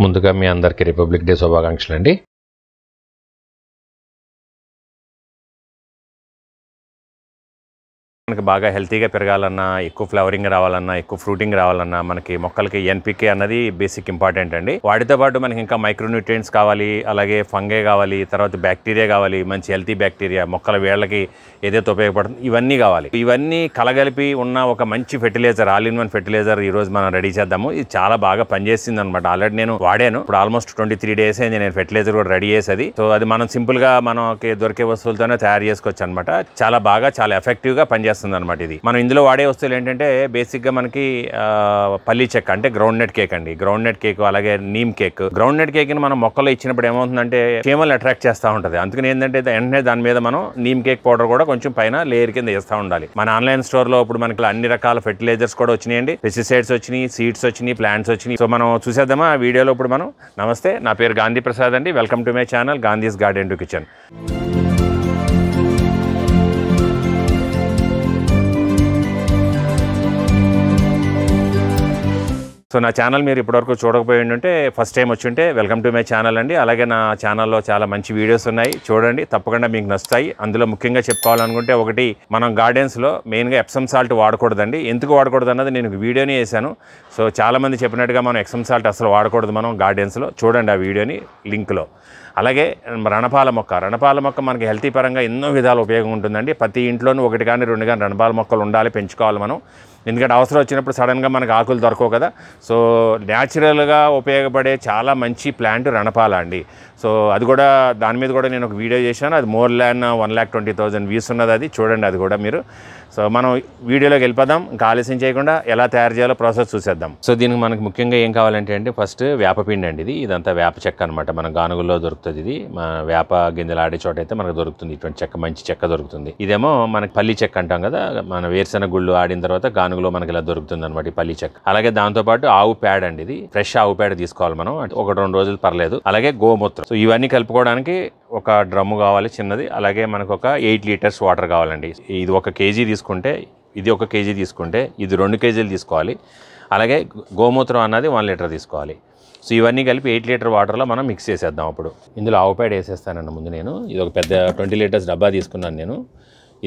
ముందుగా మీ అందరికీ republic day శుభాకాంక్షలు అండి. మనకి బాగా హెల్తీగా పెరగాలన్నా, ఎక్కువ ఫ్లవరింగ్ రావాలన్నా, ఎక్కువ ఫ్రూటింగ్ రావాలన్నా మనకి మొక్కలకి ఎన్పికే అన్నది బేసిక్ ఇంపార్టెంట్ అండి. వాటితో పాటు మనకి ఇంకా మైక్రోన్యూట్రియంట్స్ కావాలి, అలాగే ఫంగే కావాలి, తర్వాత బ్యాక్టీరియా కావాలి, మంచి హెల్తీ బ్యాక్టీరియా మొక్కల వేళ్ళకి ఏదైతే ఉపయోగపడుతుంది ఇవన్నీ కావాలి. ఇవన్నీ కలగలిపి ఉన్న ఒక మంచి fertiliser, all in one fertiliser ఈ రోజు మనం రెడీ చేద్దాము. ఇది చాలా బాగా పనిచేసింది అనమాట. ఆల్రెడీ నేను వాడాను. ఇప్పుడు ఆల్మోస్ట్ 23 days అయింది నేను ఫెర్టిలైజర్ కూడా రెడీ చేసేది. సో అది మనం సింపుల్ గా మనకి దొరికే వస్తువులతోనే తయారు చేసుకోవచ్చు అనమాట. చాలా బాగా చాలా ఎఫెక్టివ్ గా పనిచేస్తుంది అనమాట. ఇది మనం ఇందులో వాడే వస్తువులు ఏంటంటే బేసిక్ గా మనకి పల్లి చెక్క అంటే గ్రౌండ్ నట్ కేక్ అండి. గ్రౌండ్ నట్ కేక్ అలాగే neem cake. Groundnut cake ని మనం మొక్కలో ఇచ్చినప్పుడు ఏమవుతుందంటే చీమలు అట్రాక్ట్ చేస్తూ ఉంటది. అందుకని ఏంటంటే వెంటనే దాని మీద మనం నీమ్ కేక్ పౌడర్ కూడా కొంచెం పైన లేయర్ కింద వేస్తూ ఉండాలి. మన ఆన్లైన్ స్టోర్ లో ఇప్పుడు మనకి అన్ని రకాల ఫెర్టిలైజర్స్ కూడా వచ్చినాయండి. పెస్టిసైడ్స్ వచ్చినాయి, సీడ్స్ వచ్చినాయి, ప్లాంట్స్ వచ్చినాయి. సో మనం చూసేద్దామా ఆ వీడియోలో. ఇప్పుడు మనం నమస్తే, నా పేరు గాంధీ ప్రసాద్ అండి. Welcome to my channel Gandhi's garden to kitchen. So నా ఛానల్ మీరు ఇప్పటివరకు చూడకపోయి ఉంటే ఫస్ట్ టైం వచ్చి ఉంటే వెల్కమ్ టు మై ఛానల్ అండి. అలాగే నా ఛానల్లో చాలా మంచి వీడియోస్ ఉన్నాయి, చూడండి, తప్పకుండా మీకు నచ్చుతాయి. అందులో ముఖ్యంగా చెప్పుకోవాలనుకుంటే ఒకటి, మనం గార్డెన్స్లో మెయిన్గా ఎప్సమ్ సాల్ట్ వాడకూడదండి. ఎందుకు వాడకూడదు అన్నది నేను వీడియోని వేసాను. సో చాలామంది చెప్పినట్టుగా మనం ఎప్సమ్ సాల్ట్ అసలు వాడకూడదు మనం గార్డెన్స్లో. చూడండి ఆ వీడియోని లింక్లో. అలాగే రణపాల మొక్క మనకి హెల్తీ పరంగా ఎన్నో విధాలు ఉపయోగం ఉంటుందండి. ప్రతి ఇంట్లోనూ ఒకటి కానీ రెండు కానీ రణపాల మొక్కలు ఉండాలి, పెంచుకోవాలి మనం. ఎందుకంటే అవసరం వచ్చినప్పుడు సడన్గా మనకు ఆకులు దొరకవు కదా. సో న్యాచురల్గా ఉపయోగపడే చాలా మంచి ప్లాంట్ రణపాల అండి. సో అది కూడా దాని మీద కూడా నేను ఒక వీడియో చేశాను. అది మోర్ దాన్ 1,20,000 వ్యూస్ ఉన్నది. అది చూడండి అది కూడా మీరు. సో మనం వీడియోలోకి వెళ్ళిపోదాం. ఇంకా ఆలస్యం చేయకుండా ఎలా తయారు చేయాలో ప్రాసెస్ చూసేద్దాం. సో దీనికి మనకు ముఖ్యంగా ఏం కావాలంటే అండి, ఫస్ట్ వేపపిండి అండి. ఇదంతా వేప చెక్క అనమాట. మన గానుగుల్లో దొరుకుతుంది. ఇది మన వేప గింజలు ఆడే చోట అయితే మనకు దొరుకుతుంది. ఇటువంటి చెక్క, మంచి చెక్క దొరుకుతుంది. ఇదేమో మనకి పల్లి చెక్క అంటాం కదా, మన వేరుశెనగ గుళ్ళు ఆడిన తర్వాత గానుగులో మనకి ఇలా దొరుకుతుంది అనమాట ఈ పల్లి చెక్క. అలాగే దాంతోపాటు ఆవు పేడ అండి. ఇది ఫ్రెష్ ఆవు పేడ తీసుకోవాలి మనం, 1-2 రోజులు పర్లేదు. అలాగే గోమూత్రం. సో ఇవన్నీ కలుపుకోవడానికి ఒక డ్రమ్ము కావాలి చిన్నది. అలాగే మనకు ఒక 8 liters వాటర్ కావాలండి. ఇది 1 kg తీసుకుంటే, ఇది 1 kg తీసుకుంటే, ఇది 2 kg తీసుకోవాలి. అలాగే గోమూత్రం అన్నది 1 liter తీసుకోవాలి. సో ఇవన్నీ కలిపి 8 liter వాటర్లో మనం మిక్స్ చేసేద్దాం. అప్పుడు ఇందులో ఆవు పేడ వేసేస్తానండి ముందు నేను. ఇది ఒక పెద్ద 20 liters డబ్బా తీసుకున్నాను నేను.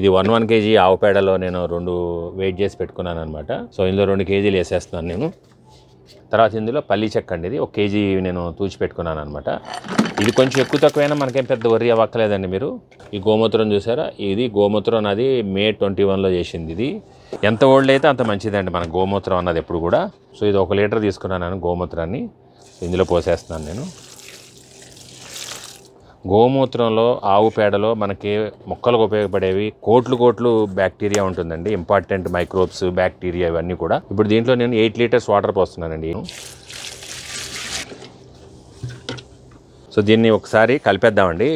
ఇది 1 kg ఆవు పేడలో నేను 2 వెయిట్ చేసి పెట్టుకున్నాను అనమాట. సో ఇందులో 2 kg వేసేస్తున్నాను నేను. తర్వాత ఇందులో పల్లి చెక్క అండి. ఇది 1 kg నేను తూచి పెట్టుకున్నాను అనమాట. ఇది కొంచెం ఎక్కువ తక్కువైనా మనకేం పెద్ద వరి అవ్వక్కలేదండి. మీరు ఈ గోమూత్రం చూసారా, ఇది గోమూత్రం అది May 21లో చేసింది. ఇది ఎంత ఓల్డ్ అయితే అంత మంచిదండి మన గోమూత్రం అన్నది ఎప్పుడు కూడా. సో ఇది 1 liter తీసుకున్నాను గోమూత్రాన్ని. ఇందులో పోసేస్తున్నాను నేను. గోమూత్రంలో, ఆవు పేడలో మనకి మొక్కలకు ఉపయోగపడేవి కోట్లు బ్యాక్టీరియా ఉంటుందండి. ఇంపార్టెంట్ మైక్రోబ్స్, బ్యాక్టీరియా ఇవన్నీ కూడా. ఇప్పుడు దీంట్లో నేను 8 liters వాటర్ పోస్తున్నానండి. సో దీన్ని ఒకసారి కలిపేద్దామండి.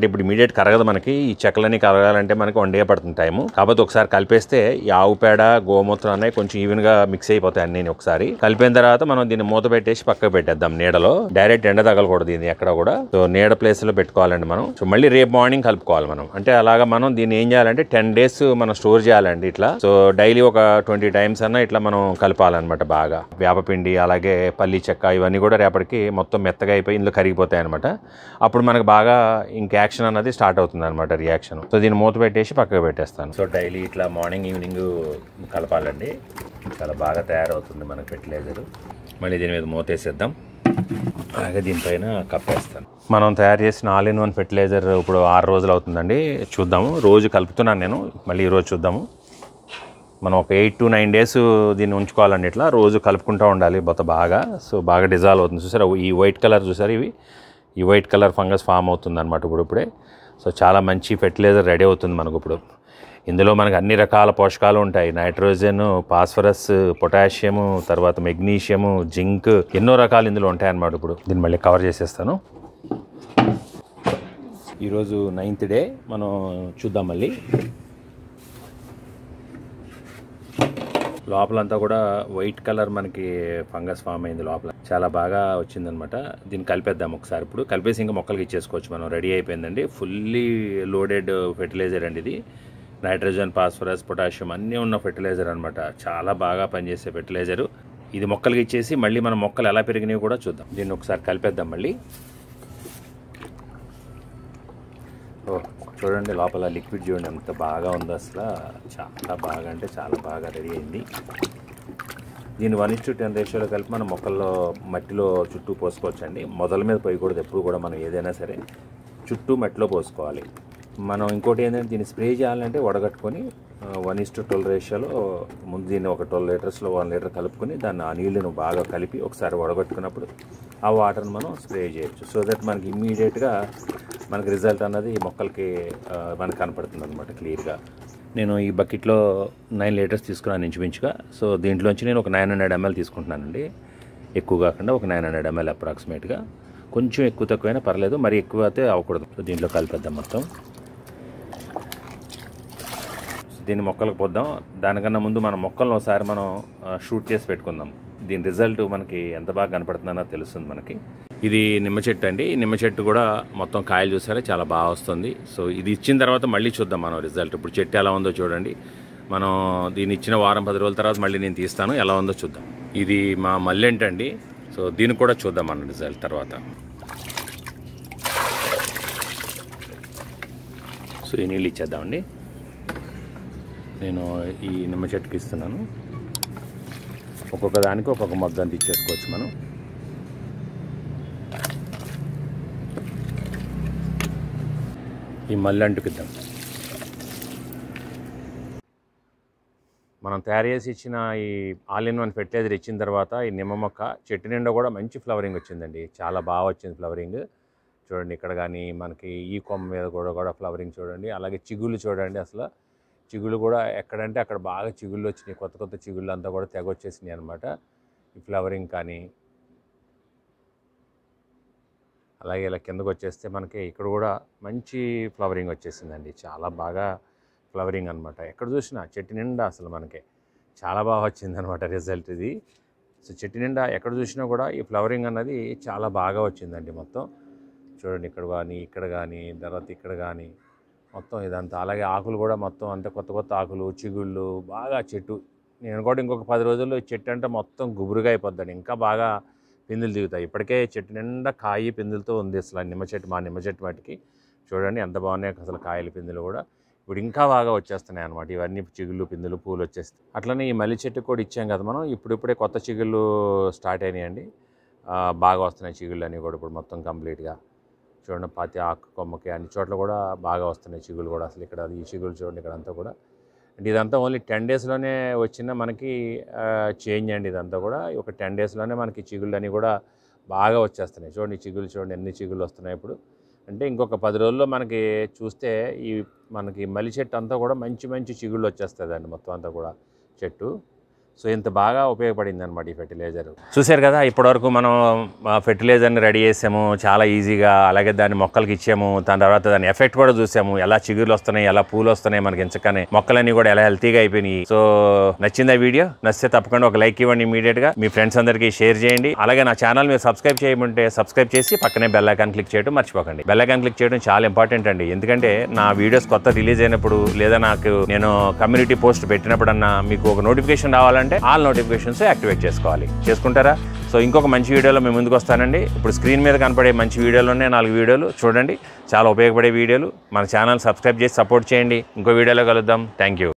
ఇప్పుడు ఇమీడియట్ కరగదు మనకి. ఈ చెక్కలన్నీ కరగాలంటే మనకి 1 day పడుతుంది టైము. కాకపోతే ఒకసారి కలిపేస్తే ఈ ఆవు పేడ, గోమూత్రం అనేవి కొంచెం ఈవెన్గా మిక్స్ అయిపోతాయి అన్నీ. ఒకసారి కలిపిన తర్వాత మనం దీన్ని మూత పెట్టేసి పక్కకు పెట్టేద్దాం నీడలో. డైరెక్ట్ ఎండ తగలకూడదు దీన్ని ఎక్కడ కూడా. సో నీడ ప్లేస్లో పెట్టుకోవాలండి మనం. సో మళ్ళీ రేపు మార్నింగ్ కలుపుకోవాలి మనం. అంటే అలాగా మనం దీన్ని ఏం చేయాలంటే 10 days మనం స్టోర్ చేయాలండి ఇట్లా. సో డైలీ ఒక 20 times అన్నా ఇట్లా మనం కలపాలన్నమాట బాగా. వేపపిండి అలాగే పల్లి చెక్క ఇవన్నీ కూడా రేపటికి మొత్తం మెత్తగా అయిపోయి ఇందులో కరిగిపోతాయి అనమాట. అప్పుడు మనకు బాగా ఇంక యాక్షన్ అన్నది స్టార్ట్ అవుతుంది అనమాట, రియాక్షన్. సో దీన్ని మూత పెట్టేసి పక్కకు పెట్టేస్తాను. సో డైలీ ఇట్లా మార్నింగ్ ఈవినింగ్ కలపాలండి. చాలా బాగా తయారవుతుంది మనకు ఫెర్టిలైజర్. మళ్ళీ దీని మీద మూత వేసేద్దాం. అలాగే దీనిపైన కప్పేస్తాను. మనం తయారు చేసిన ఆల్ ఇన్ వన్ ఫెర్టిలైజర్ ఇప్పుడు 6 రోజులు అవుతుందండి. చూద్దాము. రోజు కలుపుతున్నాను నేను. మళ్ళీ ఈరోజు చూద్దాము. మనం ఒక 8 to 9 days దీన్ని ఉంచుకోవాలండి. ఇట్లా రోజు కలుపుకుంటూ ఉండాలి బాగా. సో బాగా డిజాల్వ్ అవుతుంది. చూసారా ఈ వైట్ కలర్ చూసారు, ఈ వైట్ కలర్ ఫంగస్ ఫామ్ అవుతుంది అనమాట ఇప్పుడే. సో చాలా మంచి ఫెర్టిలైజర్ రెడీ అవుతుంది మనకు ఇప్పుడు. ఇందులో మనకు అన్ని రకాల పోషకాలు ఉంటాయి. నైట్రోజన్, ఫాస్ఫరస్, పొటాషియము, తర్వాత మెగ్నీషియము, జింక్, ఎన్నో రకాలు ఇందులో ఉంటాయి అన్నమాట. ఇప్పుడు దీన్ని మళ్ళీ కవర్ చేసేస్తాను. ఈరోజు 9th day. మనం చూద్దాం మళ్ళీ. లోపలంతా కూడా వైట్ కలర్ మనకి ఫంగస్ ఫామ్ అయింది లోపల. చాలా బాగా వచ్చిందనమాట. దీన్ని కలిపేద్దాం ఒకసారి. ఇప్పుడు కలిపేసి ఇంకా మొక్కలకి ఇచ్చేసుకోవచ్చు మనం. రెడీ అయిపోయిందండి. ఫుల్లీ లోడెడ్ ఫెర్టిలైజర్ అండి ఇది. నైట్రోజన్, ఫాస్ఫరస్, పొటాషియం అన్నీ ఉన్న ఫెర్టిలైజర్ అనమాట. చాలా బాగా పనిచేసే ఫెర్టిలైజరు. ఇది మొక్కలకి ఇచ్చేసి మళ్ళీ మనం మొక్కలు ఎలా పెరిగినాయో కూడా చూద్దాం. దీన్ని ఒకసారి కలిపేద్దాం మళ్ళీ. చూడండి లోపల లిక్విడ్ చూడండి ఎంత బాగా ఉందో, అసలు చాలా బాగా అంటే చాలా బాగా రెడీ అయింది. దీన్ని 1:10 రేషియోలో కలిపి మనం మొక్కల్లో మట్టిలో చుట్టూ పోసుకోవచ్చండి. మొదల మీద పోయకూడదు ఎప్పుడు కూడా, మనం ఏదైనా సరే చుట్టూ మట్టిలో పోసుకోవాలి. మనం ఇంకోటి ఏంటంటే దీన్ని స్ప్రే చేయాలంటే వడగట్టుకొని 1:12 రేషియోలో ముందు దీన్ని ఒక 12 లీటర్స్లో 1 లీటర్ కలుపుకొని దాన్ని ఆ నీళ్ళను బాగా కలిపి ఒకసారి వడగట్టుకున్నప్పుడు ఆ వాటర్ని మనం స్ప్రే చేయొచ్చు. సో దట్ మనకి ఇమ్మీడియట్గా మనకి రిజల్ట్ అన్నది మొక్కలకి మనకు కనపడుతుంది అనమాట క్లియర్గా. నేను ఈ బకెట్లో 9 లీటర్స్ తీసుకున్నాను ఇంచుమించుగా. సో దీంట్లోంచి నేను ఒక 900 ml తీసుకుంటున్నానండి. ఎక్కువ కాకుండా ఒక 900 ml అప్రాక్సిమేట్గా. కొంచెం ఎక్కువ తక్కువైనా పర్లేదు, మరి ఎక్కువ అయితే అవ్వకూడదు. సో దీంట్లో కలిపేద్దాం మొత్తం. దీన్ని మొక్కలకు పోద్దాం. దానికన్నా ముందు మన మొక్కలను ఒకసారి మనం షూట్ చేసి పెట్టుకుందాం. దీని రిజల్ట్ మనకి ఎంత బాగా కనపడుతుందన్నో తెలుస్తుంది మనకి. ఇది నిమ్మ చెట్టు అండి. నిమ్మ చెట్టు కూడా మొత్తం కాయలు చూసారా చాలా బాగా వస్తుంది. సో ఇది ఇచ్చిన తర్వాత మళ్ళీ చూద్దాం మనం రిజల్ట్. ఇప్పుడు చెట్టు ఎలా ఉందో చూడండి. మనం దీన్ని ఇచ్చిన వారం 10 రోజుల తర్వాత మళ్ళీ నేను తీస్తాను, ఎలా ఉందో చూద్దాం. ఇది మా మల్లెంటండి. సో దీన్ని కూడా చూద్దాం మన రిజల్ట్ తర్వాత. సో ఈ నీళ్ళు ఇచ్చేద్దామండి. నేను ఈ నిమ్మ చెట్టుకి ఇస్తున్నాను. ఒక్కొక్క దానికి ఒక్కొక్క మొగ్గ అంత ఇచ్చేసుకోవచ్చు మనం. ఈ మల్లెంటుకి ఇద్దాం. మనం తయారు చేసి ఇచ్చిన ఈ ఆల్-ఇన్-వన్ ఫెర్టిలైజర్ ఇచ్చిన తర్వాత ఈ నిమ్మ మొక్క చెట్టు నిండా కూడా మంచి ఫ్లవరింగ్ వచ్చిందండి. చాలా బాగా వచ్చింది ఫ్లవరింగ్. చూడండి ఇక్కడ కానీ మనకి ఈ కొమ్మ మీద కూడా ఫ్లవరింగ్ చూడండి. అలాగే చిగుళ్ళు చూడండి. అసలు చిగుళ్ళు కూడా ఎక్కడంటే అక్కడ బాగా చిగుళ్ళు వచ్చినాయి. కొత్త కొత్త చిగుళ్ళు అంతా కూడా తెగ వచ్చేసినాయి అనమాట. ఈ ఫ్లవరింగ్ కానీ అలాగే ఇలా కిందకు వచ్చేస్తే మనకి ఇక్కడ కూడా మంచి ఫ్లవరింగ్ వచ్చేసిందండి. చాలా బాగా ఫ్లవరింగ్ అనమాట. ఎక్కడ చూసినా చెట్టు నిండా అసలు మనకి చాలా బాగా వచ్చిందనమాట రిజల్ట్ ఇది. సో చెట్టు నిండా ఎక్కడ చూసినా కూడా ఈ ఫ్లవరింగ్ అన్నది చాలా బాగా వచ్చిందండి మొత్తం. చూడండి ఇక్కడ కానీ తర్వాత ఇక్కడ కానీ మొత్తం ఇదంతా. అలాగే ఆకులు కూడా మొత్తం అంతా కొత్త కొత్త ఆకులు చిగుళ్ళు బాగా చెట్టు. నేను కూడా ఇంకొక 10 రోజుల్లో చెట్టు అంటే మొత్తం గుబురుగా అయిపోద్దండి. ఇంకా బాగా పిందులు దిగుతాయి. ఇప్పటికే చెట్టు నిండా కాయి పిందులతో ఉంది అసలు మా నిమ్మ చెట్టు మట్టికి. చూడండి ఎంత బాగున్నాయి అసలు కాయలు పిందులు కూడా. ఇప్పుడు ఇంకా బాగా వచ్చేస్తున్నాయి అనమాట. ఇవన్నీ చిగుళ్ళు పిందులు పూలు వచ్చేస్తాయి. అట్లనే ఈ మల్లి చెట్టుకు కూడా ఇచ్చాం కదా మనం. ఇప్పుడిప్పుడే కొత్త చిగుళ్ళు స్టార్ట్ అయినాయండి. బాగా వస్తున్నాయి చిగుళ్ళు అన్నీ కూడా ఇప్పుడు మొత్తం కంప్లీట్గా. చూడండి ప్రతి ఆకు కొమ్మకి అన్ని చోట్ల కూడా బాగా వస్తున్నాయి చిగుళ్ళు కూడా. అసలు ఇక్కడ ఈ చిగుళ్ళు చూడండి ఇక్కడంతా కూడా. అంటే ఇదంతా ఓన్లీ 10 డేస్లోనే వచ్చిన మనకి చేంజ్ అండి. ఇదంతా కూడా ఒక 10 డేస్లోనే మనకి చిగుళ్ళు అన్నీ కూడా బాగా వచ్చేస్తున్నాయి. చూడండి చిగుళ్ళు చూడండి ఎన్ని చిగుళ్ళు వస్తున్నాయి ఇప్పుడు. అంటే ఇంకొక 10 రోజుల్లో మనకి చూస్తే ఈ మనకి మల్లి చెట్టు అంతా కూడా మంచి మంచి చిగుళ్ళు వచ్చేస్తుందండి మొత్తం అంతా కూడా చెట్టు. సో ఇంత బాగా ఉపయోగపడింది అనమాట ఈ ఫెర్టిలైజర్. చూశారు కదా ఇప్పటివరకు మనం ఫెర్టిలైజర్ని రెడీ చేసాము చాలా ఈజీగా. అలాగే దాన్ని మొక్కలకి ఇచ్చాము. దాని తర్వాత దాని ఎఫెక్ట్ కూడా చూసాము. ఎలా చిగుర్లు వస్తున్నాయి, ఎలా పూలు వస్తున్నాయి మనకి ఎంచకనే. మొక్కలన్నీ కూడా ఎలా హెల్తీగా అయిపోయినాయి. సో నచ్చిందా వీడియో? నచ్చితే తప్పకుండా ఒక లైక్ ఇవ్వండి ఇమీడియట్గా. మీ ఫ్రెండ్స్ అందరికీ షేర్ చేయండి. అలాగే నా ఛానల్ మీరు సబ్స్క్రైబ్ చేయమంటే సబ్స్క్రైబ్ చేసి పక్కనే బెల్ ఐకాన్ క్లిక్ చేయడం మర్చిపోకండి. బెల్ ఐకాన్ క్లిక్ చేయడం చాలా ఇంపార్టెంట్ అండి. ఎందుకంటే నా వీడియోస్ కొత్త రిలీజ్ అయినప్పుడు లేదా నేను కమ్యూనిటీ పోస్ట్ పెట్టినప్పుడన్నా మీకు ఒక నోటిఫికేషన్ రావాలంటే ఆల్ నోటిఫికేషన్స్ యాక్టివేట్ చేసుకుంటారా? సో ఇంకొక మంచి వీడియోలో మేము ముందుకు వస్తానండి. ఇప్పుడు స్క్రీన్ మీద కనపడే మంచి వీడియోలోనే 4 వీడియోలు చూడండి. చాలా ఉపయోగపడే వీడియోలు. మన ఛానల్ సబ్స్క్రైబ్ చేసి సపోర్ట్ చేయండి. ఇంకో వీడియోలో కలుద్దాం. Thank you.